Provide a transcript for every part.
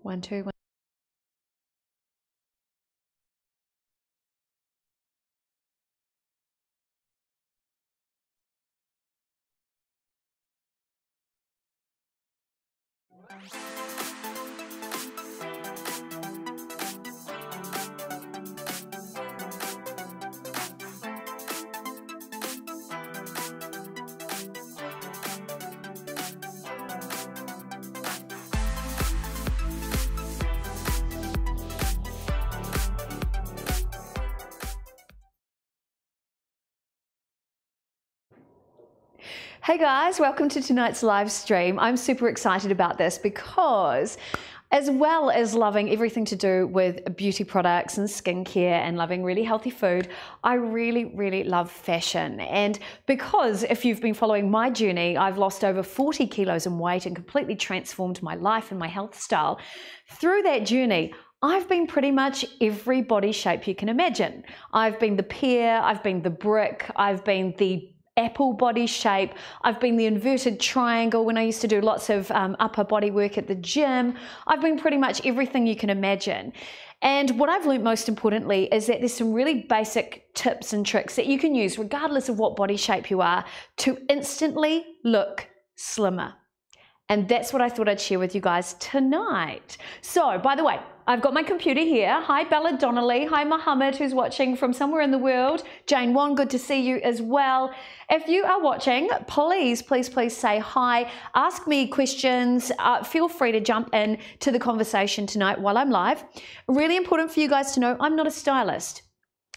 1, 2, 1. Hey guys, welcome to tonight's live stream. I'm super excited about this because as well as loving everything to do with beauty products and skincare and loving really healthy food, I really love fashion. And because if you've been following my journey, I've lost over 40 kilos in weight and completely transformed my life and my health style. Through that journey, I've been pretty much every body shape you can imagine. I've been the pear, I've been the brick, I've been the apple body shape, I've been the inverted triangle when I used to do lots of upper body work at the gym. I've been pretty much everything you can imagine. And what I've learned most importantly is that there's some really basic tips and tricks that you can use regardless of what body shape you are to instantly look slimmer. And that's what I thought I'd share with you guys tonight. So, by the way, I've got my computer here. Hi, Bella Donnelly. Hi, Mohammed, who's watching from somewhere in the world. Jane Wong, good to see you as well. If you are watching, please say hi. Ask me questions. Feel free to jump in to the conversation tonight while I'm live. Really important for you guys to know, I'm not a stylist.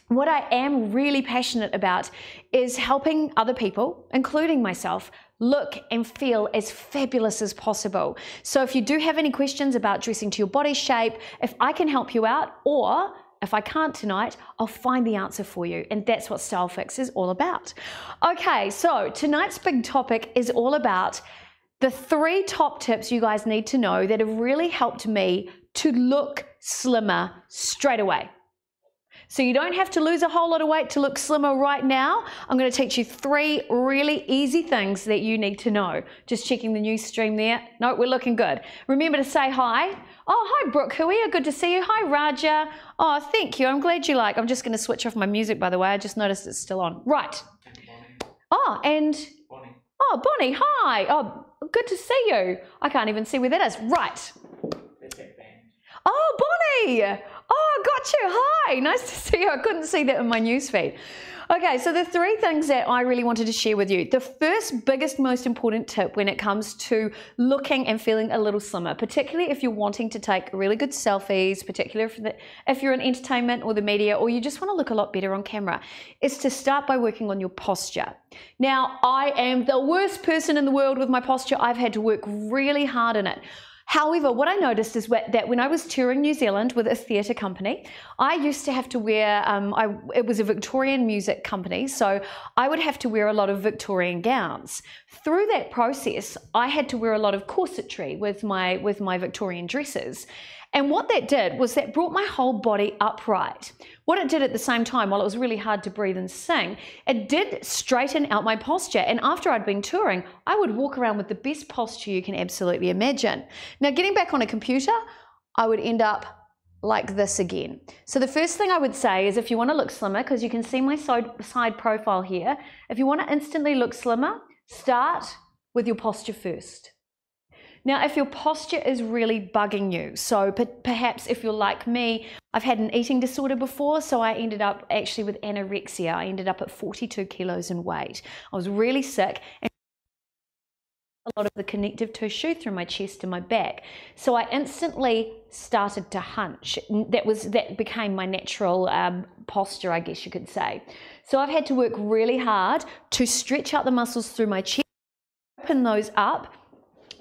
What I am really passionate about is helping other people, including myself, look and feel as fabulous as possible. So if you do have any questions about dressing to your body shape, if I can help you out, or if I can't tonight, I'll find the answer for you. And that's what Style Fix is all about. Okay, so tonight's big topic is all about the 3 top tips you guys need to know that have really helped me to look slimmer straight away. So you don't have to lose a whole lot of weight to look slimmer right now. I'm going to teach you 3 really easy things that you need to know. Just checking the news stream there. No, we're looking good. Remember to say hi. Oh, hi Brooke Hui, good to see you. Hi Raja. Oh, thank you. I'm glad you like. I'm just going to switch off my music, by the way. I just noticed it's still on. Right. Oh, and Bonnie. Oh, Bonnie, hi. Oh, good to see you. I can't even see where that is. Right. Oh, Bonnie. Oh, got you. Hi. Nice to see you. I couldn't see that in my newsfeed. Okay, so the 3 things that I really wanted to share with you. The first, biggest, most important tip when it comes to looking and feeling a little slimmer, particularly if you're wanting to take really good selfies, particularly if you're in entertainment or the media, or you just want to look a lot better on camera, is to start by working on your posture. Now, I am the worst person in the world with my posture. I've had to work really hard in it. However, what I noticed is that when I was touring New Zealand with a theatre company, I used to have to wear, it was a Victorian music company, so I would have to wear a lot of Victorian gowns. Through that process, I had to wear a lot of corsetry with my Victorian dresses. And what that did was that brought my whole body upright. What it did at the same time, while it was really hard to breathe and sing, it did straighten out my posture. And after I'd been touring, I would walk around with the best posture you can absolutely imagine. Now, getting back on a computer, I would end up like this again. So the first thing I would say is if you want to look slimmer, because you can see my side profile here, if you want to instantly look slimmer, start with your posture first. Now, if your posture is really bugging you, so perhaps if you're like me, I've had an eating disorder before, so I ended up actually with anorexia. I ended up at 42 kilos in weight. I was really sick and a lot of the connective tissue through my chest and my back. So I instantly started to hunch. That became my natural posture, I guess you could say. So I've had to work really hard to stretch out the muscles through my chest, open those up,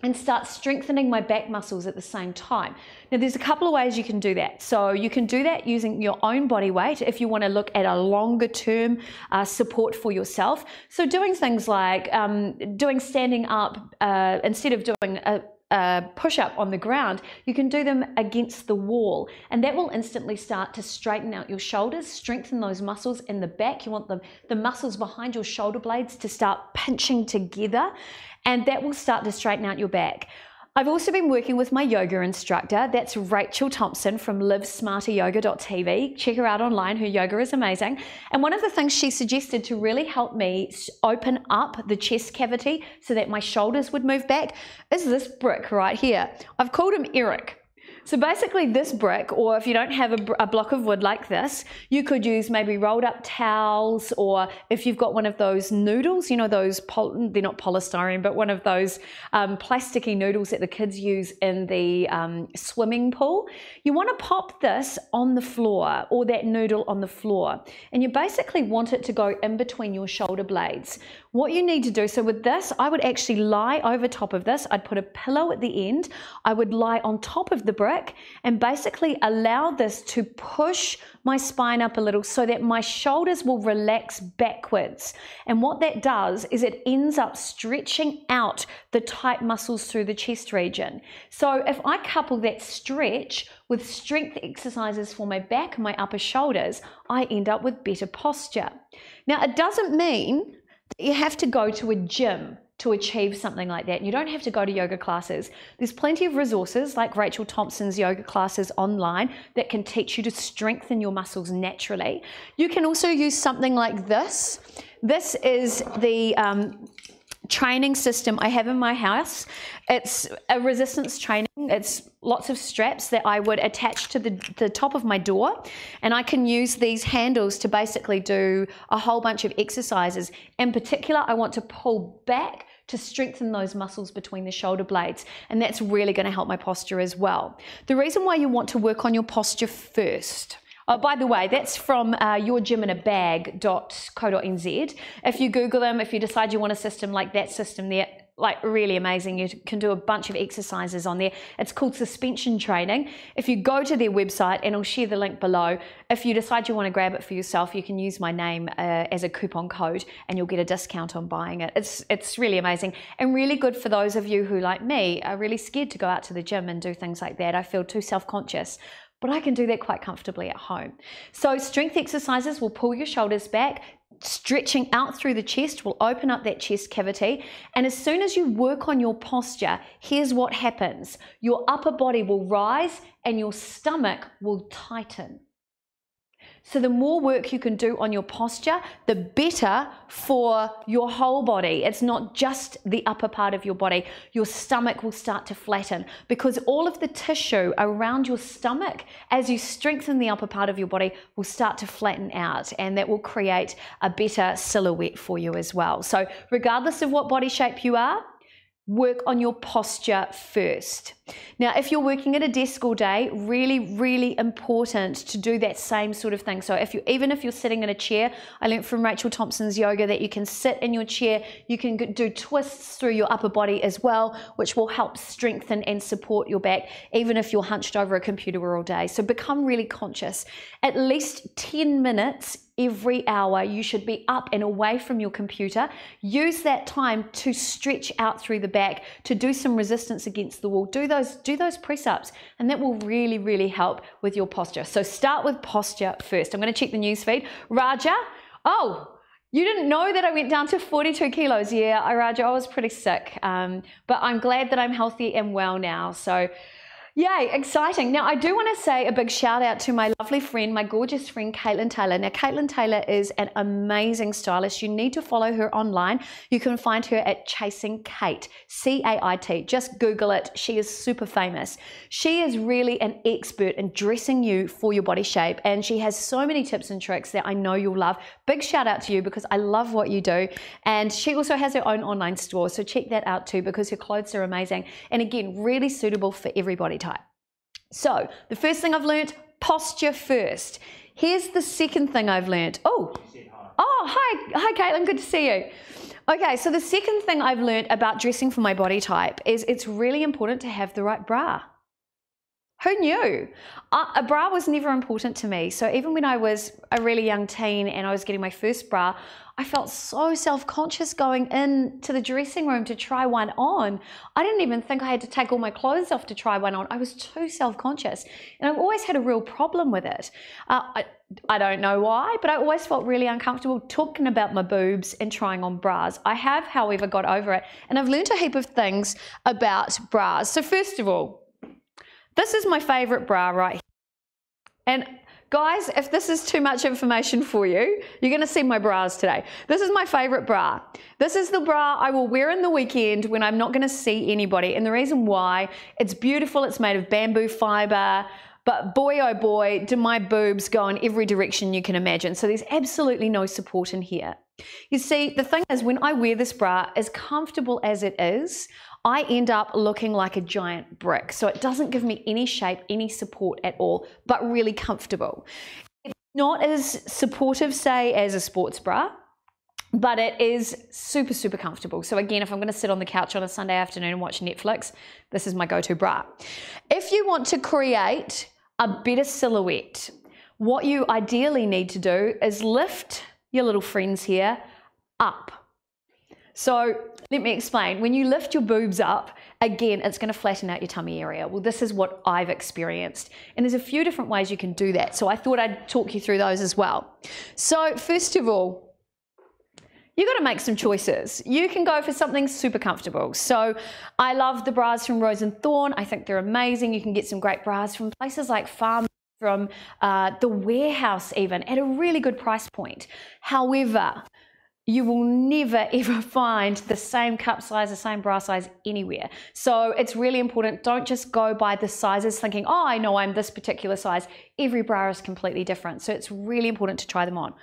and start strengthening my back muscles at the same time. Now, there's a couple of ways you can do that. So you can do that using your own body weight if you want to look at a longer term support for yourself. So doing things like doing standing up, instead of doing a push-up on the ground, you can do them against the wall, and that will instantly start to straighten out your shoulders, strengthen those muscles in the back. You want the muscles behind your shoulder blades to start pinching together, and that will start to straighten out your back. I've also been working with my yoga instructor. That's Rachel Thompson from livesmarteryoga.tv. Check her out online. Her yoga is amazing. And one of the things she suggested to really help me open up the chest cavity so that my shoulders would move back is this brick right here. I've called him Eric. So basically this brick, or if you don't have a block of wood like this, you could use maybe rolled up towels, or if you've got one of those noodles, you know, those, they're not polystyrene, but one of those plasticky noodles that the kids use in the swimming pool. You want to pop this on the floor, or that noodle on the floor, and you basically want it to go in between your shoulder blades. What you need to do, so with this, I would actually lie over top of this. I'd put a pillow at the end. I would lie on top of the brick and basically allow this to push my spine up a little so that my shoulders will relax backwards. And what that does is it ends up stretching out the tight muscles through the chest region. So if I couple that stretch with strength exercises for my back and my upper shoulders, I end up with better posture. Now, it doesn't mean you have to go to a gym to achieve something like that. You don't have to go to yoga classes. There's plenty of resources like Rachel Thompson's yoga classes online that can teach you to strengthen your muscles naturally. You can also use something like this. This is the training system I have in my house. It's a resistance training. It's lots of straps that I would attach to the top of my door, and I can use these handles to basically do a whole bunch of exercises. In particular, I want to pull back to strengthen those muscles between the shoulder blades, and that's really going to help my posture as well. The reason why you want to work on your posture first, oh, by the way, that's from yourgyminabag.co.nz. If you Google them, if you decide you want a system like that system there, like really amazing, you can do a bunch of exercises on there. It's called suspension training. If you go to their website, and I'll share the link below, if you decide you want to grab it for yourself, you can use my name as a coupon code and you'll get a discount on buying it. It's really amazing and really good for those of you who, like me, are really scared to go out to the gym and do things like that. I feel too self-conscious, but I can do that quite comfortably at home. So strength exercises will pull your shoulders back. Stretching out through the chest will open up that chest cavity. And as soon as you work on your posture, here's what happens. Your upper body will rise and your stomach will tighten. So the more work you can do on your posture, the better for your whole body. It's not just the upper part of your body. Your stomach will start to flatten because all of the tissue around your stomach, as you strengthen the upper part of your body, will start to flatten out, and that will create a better silhouette for you as well. So regardless of what body shape you are, work on your posture first. Now, if you're working at a desk all day, really, really important to do that same sort of thing. So even if you're sitting in a chair, I learned from Rachel Thompson's yoga that you can sit in your chair, you can do twists through your upper body as well, which will help strengthen and support your back, even if you're hunched over a computer all day. So become really conscious. At least 10 minutes every hour, you should be up and away from your computer. Use that time to stretch out through the back, to do some resistance against the wall. Do those press-ups, and that will really, really help with your posture. So start with posture first. I'm going to check the news feed. Raja, oh, you didn't know that I went down to 42 kilos. Yeah, Raja, I was pretty sick, but I'm glad that I'm healthy and well now. So yay, exciting. Now, I do want to say a big shout out to my lovely friend, my gorgeous friend, Caitlin Taylor. Now, Caitlin Taylor is an amazing stylist. You need to follow her online. You can find her at Chasing Kate, C-A-I-T. Just Google it. She is super famous. She is really an expert in dressing you for your body shape, and she has so many tips and tricks that I know you'll love. Big shout out to you because I love what you do. And she also has her own online store, so check that out too because her clothes are amazing. And again, really suitable for every body type. So the first thing I've learned, posture first. Here's the second thing I've learned. Oh, hi Caitlin, good to see you. Okay, so the second thing I've learned about dressing for my body type is it's really important to have the right bra. Who knew? A bra was never important to me. So even when I was a really young teen and I was getting my first bra, I felt so self-conscious going into the dressing room to try one on. I didn't even think I had to take all my clothes off to try one on. I was too self-conscious. And I've always had a real problem with it. I don't know why, but I always felt really uncomfortable talking about my boobs and trying on bras. I have, however, got over it. And I've learned a heap of things about bras. So first of all, this is my favorite bra right here. And guys, if this is too much information for you, you're going to see my bras today. This is my favorite bra. This is the bra I will wear in the weekend when I'm not going to see anybody. And the reason why, it's beautiful. It's made of bamboo fiber. But boy, oh boy, do my boobs go in every direction you can imagine. So there's absolutely no support in here. You see, the thing is, when I wear this bra, as comfortable as it is, I end up looking like a giant brick. So it doesn't give me any shape, any support at all, but really comfortable. It's not as supportive, say, as a sports bra, but it is super, super comfortable. So again, if I'm going to sit on the couch on a Sunday afternoon and watch Netflix, this is my go-to bra. If you want to create a better silhouette, what you ideally need to do is lift your little friends here up. So let me explain. When you lift your boobs up, again, it's going to flatten out your tummy area. Well, this is what I've experienced. And there's a few different ways you can do that. So I thought I'd talk you through those as well. So first of all, you got to make some choices. You can go for something super comfortable. So I love the bras from Rose and Thorn. I think they're amazing. You can get some great bras from places like Farm, from the Warehouse even, at a really good price point. However, you will never ever find the same cup size, the same bra size anywhere. So it's really important. Don't just go by the sizes thinking, oh, I know I'm this particular size. Every bra is completely different. So it's really important to try them on.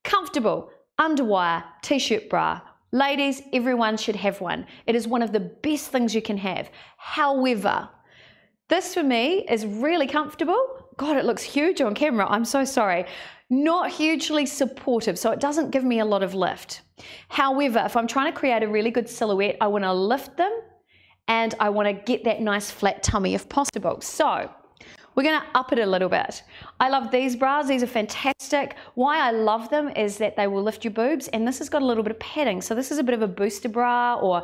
Comfortable, underwire, t-shirt bra. Ladies, everyone should have one. It is one of the best things you can have. However, this for me is really comfortable. God, it looks huge on camera. I'm so sorry. Not hugely supportive, so it doesn't give me a lot of lift. However, if I'm trying to create a really good silhouette, I want to lift them and I want to get that nice flat tummy if possible. So we're going to up it a little bit. I love these bras. These are fantastic. Why I love them is that they will lift your boobs, and this has got a little bit of padding. So this is a bit of a booster bra, or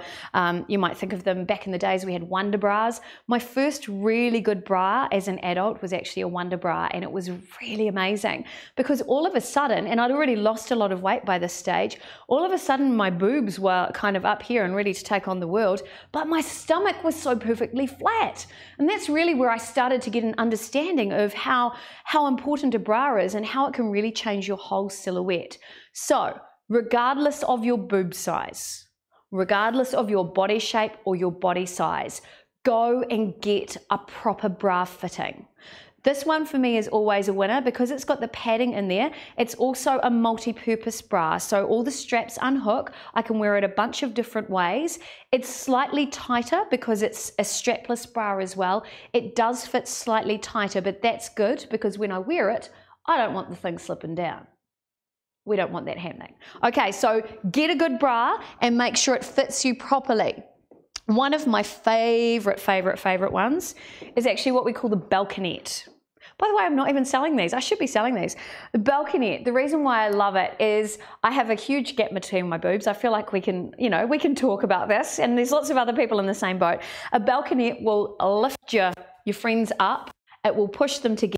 you might think of them back in the days we had Wonder bras. My first really good bra as an adult was actually a Wonder bra, and it was really amazing because all of a sudden, and I'd already lost a lot of weight by this stage, all of a sudden my boobs were kind of up here and ready to take on the world, but my stomach was so perfectly flat. And that's really where I started to get an understanding of how important a bra is and how it can really change your whole silhouette. So regardless of your boob size, regardless of your body shape or your body size, go and get a proper bra fitting. This one for me is always a winner because it's got the padding in there. It's also a multi-purpose bra, so all the straps unhook. I can wear it a bunch of different ways. It's slightly tighter because it's a strapless bra as well. It does fit slightly tighter, but that's good because when I wear it, I don't want the thing slipping down. We don't want that happening. Okay, so get a good bra and make sure it fits you properly. One of my favorite ones is actually what we call the balconette. By the way, I'm not even selling these. I should be selling these. The balconette, the reason why I love it is I have a huge gap between my boobs. I feel like we can talk about this, and there's lots of other people in the same boat. A balconette will lift your friends up. It will push them together,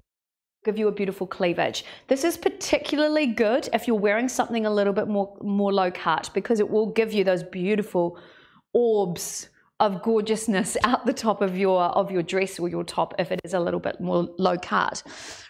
give you a beautiful cleavage. This is particularly good if you're wearing something a little bit more low cut because it will give you those beautiful orbs of gorgeousness out the top of your dress or your top if it is a little bit more low cut.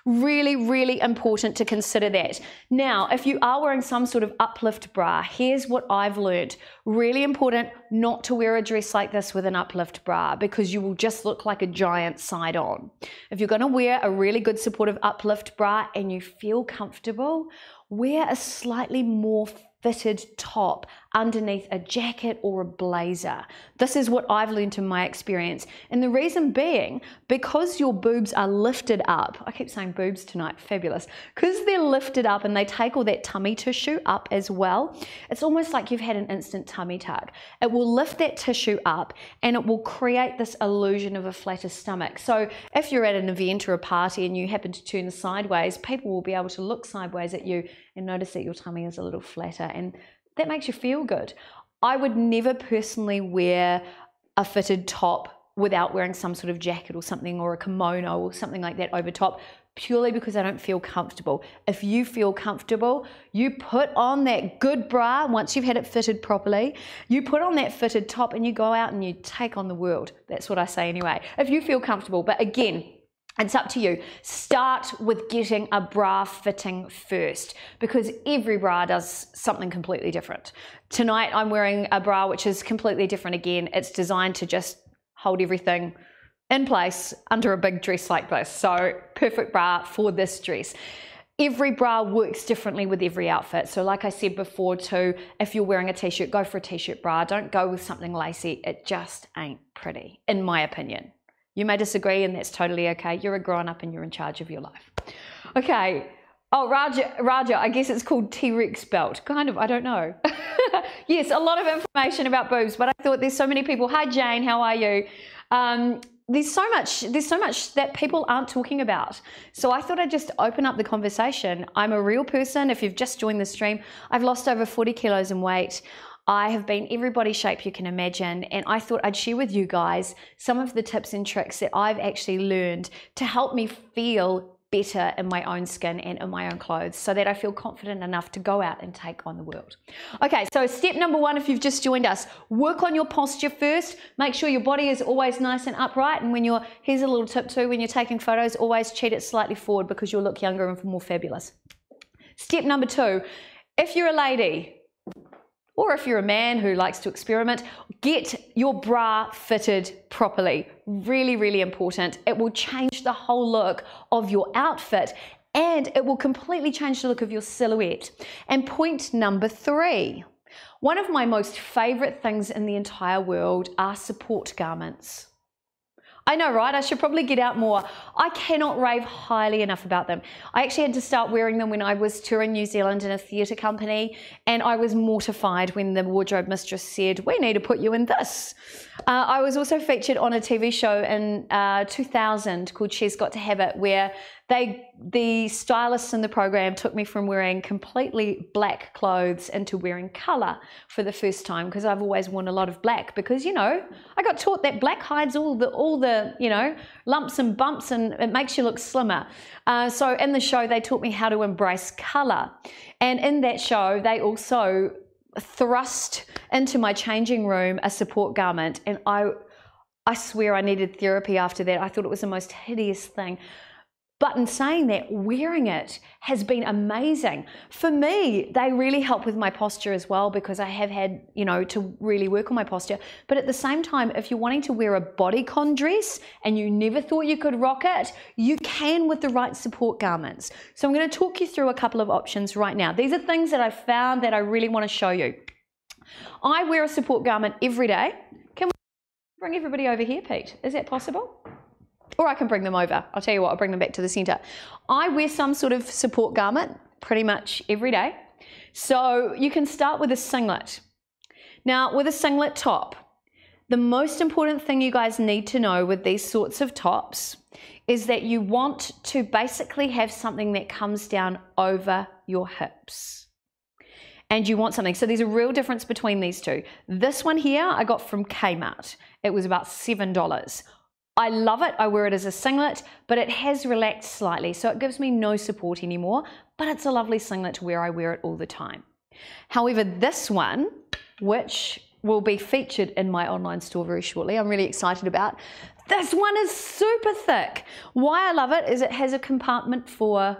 Really, really important to consider that. Now, if you are wearing some sort of uplift bra, here's what I've learned. Really important not to wear a dress like this with an uplift bra because you will just look like a giant side on. If you're going to wear a really good supportive uplift bra and you feel comfortable, wear a slightly more fitted top underneath a jacket or a blazer. This is what I've learned in my experience. And the reason being, because your boobs are lifted up, I keep saying boobs tonight, fabulous, because they're lifted up and they take all that tummy tissue up as well, it's almost like you've had an instant tummy tuck. It will lift that tissue up and it will create this illusion of a flatter stomach. So if you're at an event or a party and you happen to turn sideways, people will be able to look sideways at you and notice that your tummy is a little flatter, and that makes you feel good. I would never personally wear a fitted top without wearing some sort of jacket or something, or a kimono or something like that over top, purely because I don't feel comfortable. If you feel comfortable, you put on that good bra once you've had it fitted properly, you put on that fitted top and you go out and you take on the world. That's what I say anyway, if you feel comfortable. But again, it's up to you. Start with getting a bra fitting first, because every bra does something completely different. Tonight I'm wearing a bra which is completely different again. It's designed to just hold everything in place under a big dress like this. So perfect bra for this dress. Every bra works differently with every outfit. So like I said before too, if you're wearing a t-shirt, go for a t-shirt bra. Don't go with something lacy. It just ain't pretty, in my opinion. You may disagree, and that's totally okay. You're a grown-up and you're in charge of your life. Okay. Oh, Raja, I guess it's called T-Rex belt. Kind of, I don't know. Yes, a lot of information about boobs, but I thought there's so many people. Hi, Jane, how are you? There's so much that people aren't talking about. So I thought I'd just open up the conversation. I'm a real person. If you've just joined the stream, I've lost over 40 kilos in weight. I have been every body shape you can imagine, and I thought I'd share with you guys some of the tips and tricks that I've actually learned to help me feel better in my own skin and in my own clothes, so that I feel confident enough to go out and take on the world. Okay, so step number one, if you've just joined us, work on your posture first. Make sure your body is always nice and upright, and here's a little tip too, when you're taking photos, always cheat it slightly forward because you'll look younger and more fabulous. Step number two, if you're a lady, or if you're a man who likes to experiment, get your bra fitted properly. Really, really important. It will change the whole look of your outfit, and it will completely change the look of your silhouette. And point number three, one of my most favorite things in the entire world are support garments. I know, right? I should probably get out more. I cannot rave highly enough about them. I actually had to start wearing them when I was touring New Zealand in a theatre company, and I was mortified when the wardrobe mistress said, "We need to put you in this." I was also featured on a TV show in 2000 called She's Got to Have It, where the stylists in the program took me from wearing completely black clothes into wearing colour for the first time, because I've always worn a lot of black, because, you know, I got taught that black hides all the you know, lumps and bumps, and it makes you look slimmer. So in the show they taught me how to embrace colour, and in that show they also thrust into my changing room a support garment, and I swear I needed therapy after that. I thought it was the most hideous thing. But in saying that, wearing it has been amazing. For me, they really help with my posture as well, because I have had, you know, to really work on my posture. But at the same time, if you're wanting to wear a bodycon dress and you never thought you could rock it, you can with the right support garments. So I'm going to talk you through a couple of options right now. These are things that I found that I really want to show you. I wear a support garment every day. Can we bring everybody over here, Pete? Is that possible? Or I can bring them over. I'll tell you what, I'll bring them back to the center. I wear some sort of support garment pretty much every day. So you can start with a singlet. Now, with a singlet top, the most important thing you guys need to know with these sorts of tops is that you want to basically have something that comes down over your hips. And you want something. So there's a real difference between these two. This one here I got from Kmart. It was about $7. I love it. I wear it as a singlet, but it has relaxed slightly, so it gives me no support anymore, but it's a lovely singlet to wear. I wear it all the time. However, this one, which will be featured in my online store very shortly, I'm really excited about, this one is super thick. Why I love it is it has a compartment for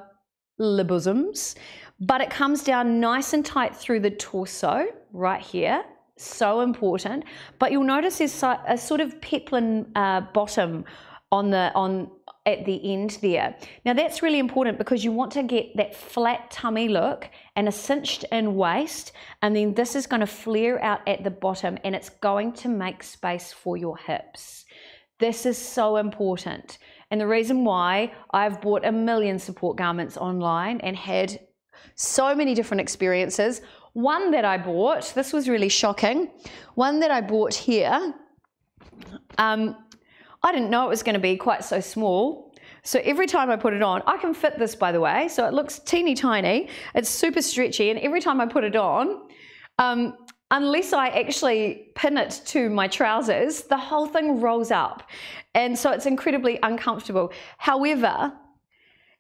the bosoms, but it comes down nice and tight through the torso right here. So important, but you'll notice there's a sort of peplin bottom on at the end there. Now that's really important because you want to get that flat tummy look and a cinched in waist, and then this is going to flare out at the bottom and it's going to make space for your hips. This is so important, and the reason why I've bought a million support garments online and had so many different experiences. One that I bought, this was really shocking, one that I bought here, I didn't know it was going to be quite so small. So every time I put it on, I can fit this, by the way, so it looks teeny tiny, it's super stretchy, and every time I put it on, unless I actually pin it to my trousers, the whole thing rolls up, and so it's incredibly uncomfortable. However,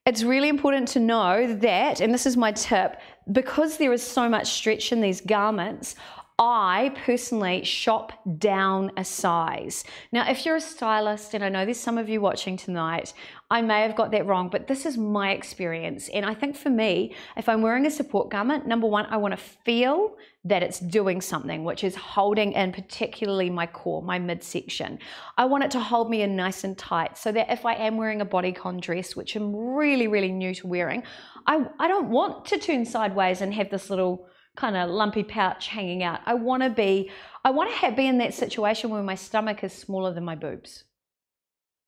it's really important to know that, and this is my tip, because there is so much stretch in these garments, I personally shop down a size. Now, if you're a stylist, and I know there's some of you watching tonight, I may have got that wrong, but this is my experience. And I think for me, if I'm wearing a support garment, number one, I want to feel that it's doing something, which is holding in particularly my core, my midsection. I want it to hold me in nice and tight so that if I am wearing a bodycon dress, which I'm really, really new to wearing, I don't want to turn sideways and have this little kind of lumpy pouch hanging out. I want to be in that situation where my stomach is smaller than my boobs.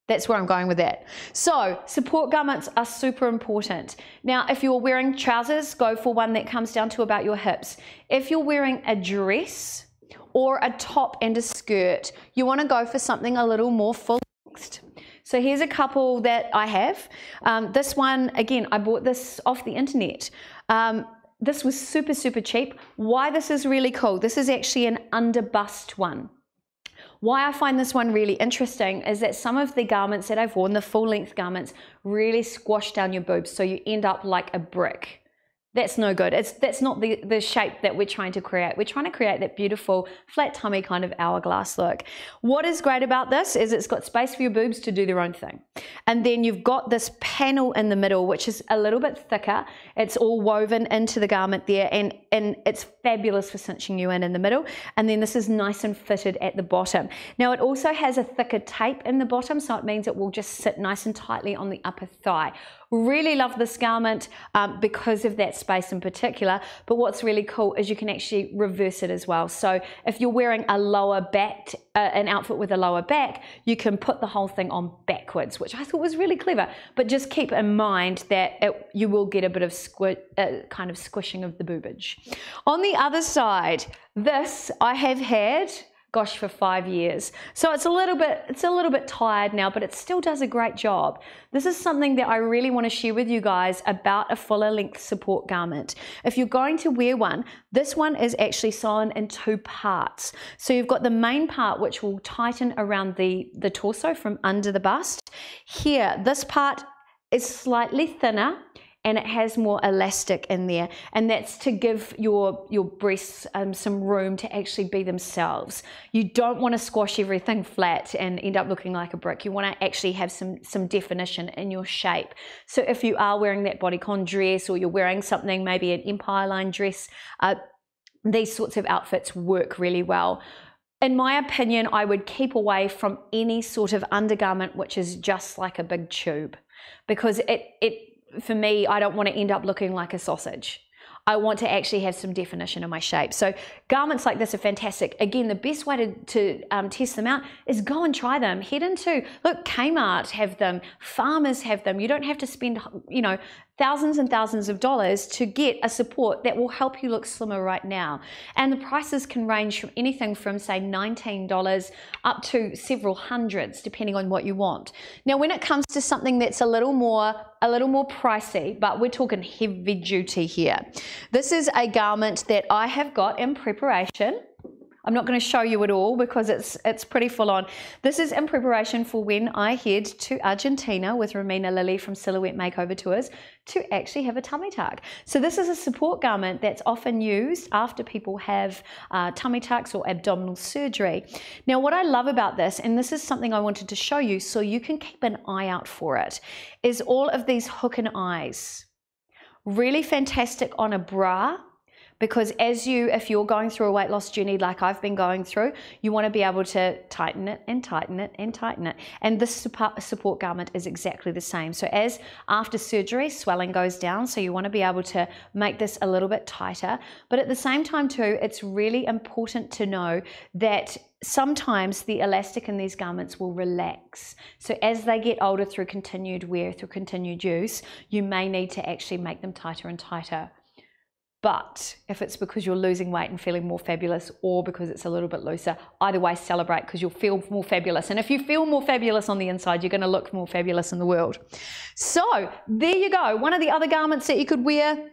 That's where I'm going with that. So support garments are super important. Now, if you're wearing trousers, go for one that comes down to about your hips. If you're wearing a dress or a top and a skirt, you want to go for something a little more full length. So here's a couple that I have. This one, again, I bought this off the internet. This was super, super cheap. Why this is really cool, this is actually an under bust one. Why I find this one really interesting is that some of the garments that I've worn, the full length garments, really squash down your boobs, so you end up like a brick. That's no good. That's not the shape that we're trying to create. We're trying to create that beautiful flat tummy kind of hourglass look. What is great about this is it's got space for your boobs to do their own thing. And then you've got this panel in the middle, which is a little bit thicker. It's all woven into the garment there, and it's fabulous for cinching you in the middle. And then this is nice and fitted at the bottom. Now it also has a thicker tape in the bottom, so it means it will just sit nice and tightly on the upper thigh. Really love this garment because of that space in particular, but what's really cool is you can actually reverse it as well. So if you're wearing a lower back, an outfit with a lower back, you can put the whole thing on backwards, which I thought was really clever, but just keep in mind that you will get a bit of kind of squishing of the boobage. On the other side, this I have had, gosh, for 5 years. So it's a little bit tired now, but it still does a great job. This is something that I really want to share with you guys about a fuller length support garment. If you're going to wear one, this one is actually sewn in 2 parts. So you've got the main part, which will tighten around the torso from under the bust. Here, this part is slightly thinner, and it has more elastic in there, and that's to give your breasts some room to actually be themselves. You don't want to squash everything flat and end up looking like a brick. You want to actually have some definition in your shape. So if you are wearing that bodycon dress, or you're wearing something, maybe an empire line dress, these sorts of outfits work really well. In my opinion, I would keep away from any sort of undergarment which is just like a big tube, because for me, I don't want to end up looking like a sausage. I want to actually have some definition in my shape. So garments like this are fantastic. Again, the best way to test them out is go and try them. Head into, look, Kmart have them, Farmers have them. You don't have to spend, thousands and thousands of dollars to get a support that will help you look slimmer right now. And the prices can range from anything from, say, $19 up to several hundreds, depending on what you want. Now, when it comes to something that's a little more pricey, but we're talking heavy duty here. This is a garment that I have got in preparation. I'm not going to show you it all because it's pretty full on. This is in preparation for when I head to Argentina with Romina Lily from Silhouette Makeover Tours to actually have a tummy tuck. So this is a support garment that's often used after people have tummy tucks or abdominal surgery. Now, what I love about this, and this is something I wanted to show you so you can keep an eye out for it, is all of these hook and eyes. Really fantastic on a bra, because if you're going through a weight loss journey like I've been going through, you want to be able to tighten it and tighten it and tighten it. And this support garment is exactly the same. So as after surgery, swelling goes down, so you want to be able to make this a little bit tighter. But at the same time too, it's really important to know that sometimes the elastic in these garments will relax. So as they get older through continued wear, through continued use, you may need to actually make them tighter and tighter. But if it's because you're losing weight and feeling more fabulous, or because it's a little bit looser, either way, celebrate, because you'll feel more fabulous. And if you feel more fabulous on the inside, you're going to look more fabulous in the world. So there you go. One of the other garments that you could wear,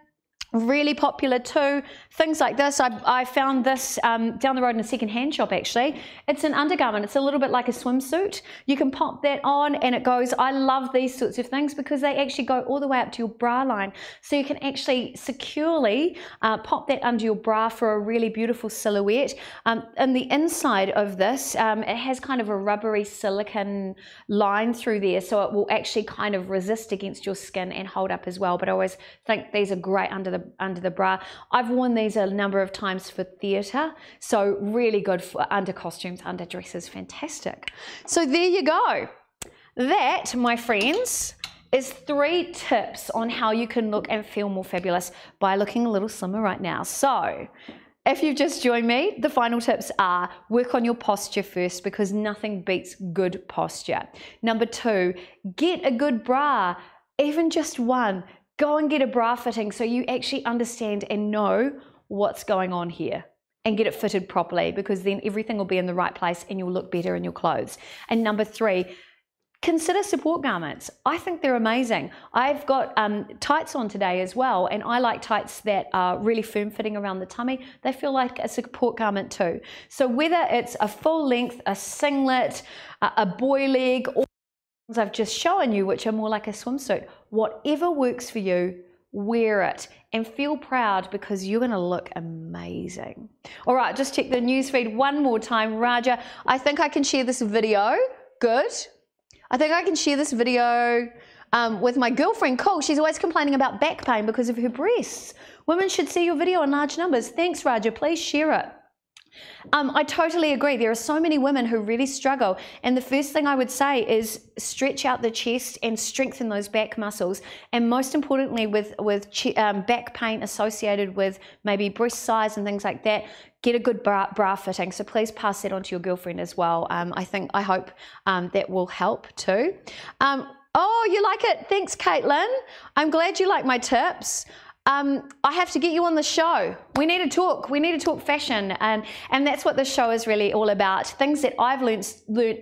really popular too, things like this. I found this down the road in a second-hand shop actually. It's an undergarment. It's a little bit like a swimsuit. You can pop that on and it goes. I love these sorts of things because they actually go all the way up to your bra line. So you can actually securely pop that under your bra for a really beautiful silhouette. And the inside of this, it has kind of a rubbery silicone line through there, so it will actually kind of resist against your skin and hold up as well. But I always think these are great under the bra. I've worn these a number of times for theatre, so really good for under costumes, under dresses, fantastic. So there you go. That, my friends, is 3 tips on how you can look and feel more fabulous by looking a little slimmer right now. So if you've just joined me, the final tips are: work on your posture first, because nothing beats good posture. Number 2, get a good bra, even just one. Go and get a bra fitting so you actually understand and know what's going on here, and get it fitted properly, because then everything will be in the right place and you'll look better in your clothes. And number 3, consider support garments. I think they're amazing. I've got tights on today as well, and I like tights that are really firm fitting around the tummy. They feel like a support garment too. So whether it's a full length, a singlet, a boy leg, or I've just shown you, which are more like a swimsuit, whatever works for you, wear it and feel proud, because you're going to look amazing. All right, just check the newsfeed one more time. Raja, I think I can share this video. Good. I think I can share this video with my girlfriend. Cool. She's always complaining about back pain because of her breasts. Women should see your video in large numbers. Thanks, Raja. Please share it. I totally agree. There are so many women who really struggle, and the first thing I would say is stretch out the chest and strengthen those back muscles. And most importantly, with back pain associated with maybe breast size and things like that, get a good bra fitting. So please pass that on to your girlfriend as well. I hope that will help too. Oh, you like it? Thanks, Caitlin. I'm glad you like my tips. I have to get you on the show. We need to talk. We need to talk fashion, and that's what this show is really all about. Things that I've learned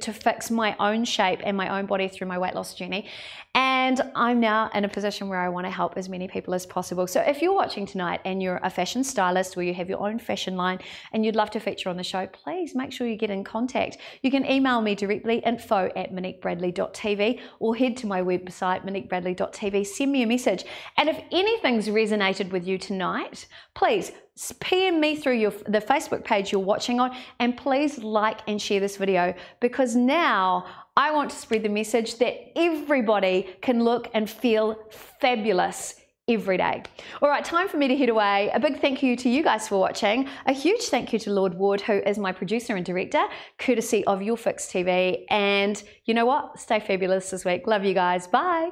to fix my own shape and my own body through my weight loss journey. And I'm now in a position where I want to help as many people as possible. So if you're watching tonight and you're a fashion stylist, or you have your own fashion line and you'd love to feature on the show, please make sure you get in contact. You can email me directly, info@moniquebradley.tv, or head to my website, moniquebradley.tv, send me a message. And if anything's resonated with you tonight, please PM me through the Facebook page you're watching on, and please like and share this video, because now I want to spread the message that everybody can look and feel fabulous every day. All right, time for me to head away. A big thank you to you guys for watching. A huge thank you to Lord Ward, who is my producer and director, courtesy of Your Fix TV. And you know what? Stay fabulous this week. Love you guys. Bye.